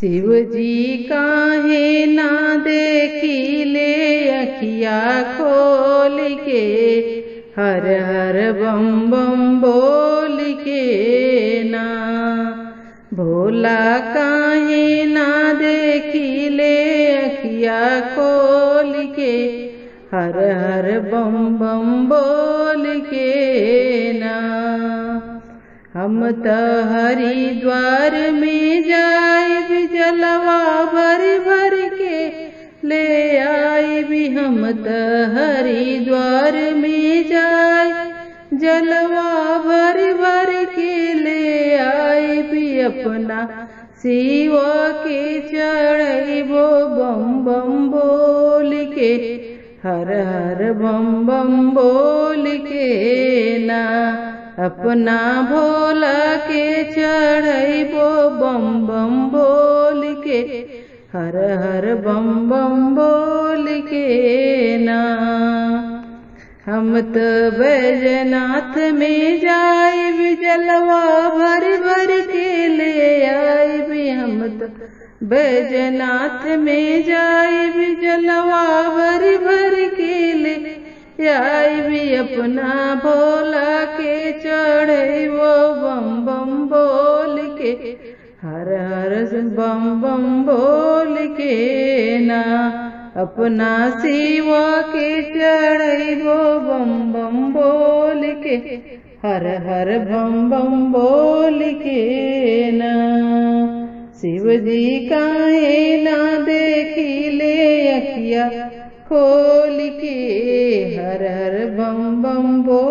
शिव जी काहे ना देखिले अखिया खोल के, हर हर बम बम बोल के ना। भोला काहे ना देखिले अखिया खोल के, हर हर बम बम बोल के ना। हम त हरिद्वार में जाइब जलवा भर भर के ले आइबी। हम त हरिद्वार में जाइब जलवा भर भर के ले आइबी। अपना शिव के चढ़ैबो बम बम बोल के, हर हर बम बम बोल के ना। अपना भोला के चढ़ैबो बम बम बोल के, हर हर बम बम बोल के ना। हम त बैजनाथ में जाइब जलवा भर भर के ले आइबी। हम त बैजनाथ में जाइब जलवा भर भर के ले आइबी। अपना भोला के चढ़ैबो बम बम बोल के, हर हर बम बम बोल के ना। अपना शिव के चढ़ैबो बम बम बोल के, हर हर बम बम बोल के ना। शिव जी काहे ना देखिले अखिया खोल के, हर हर बम बम बोल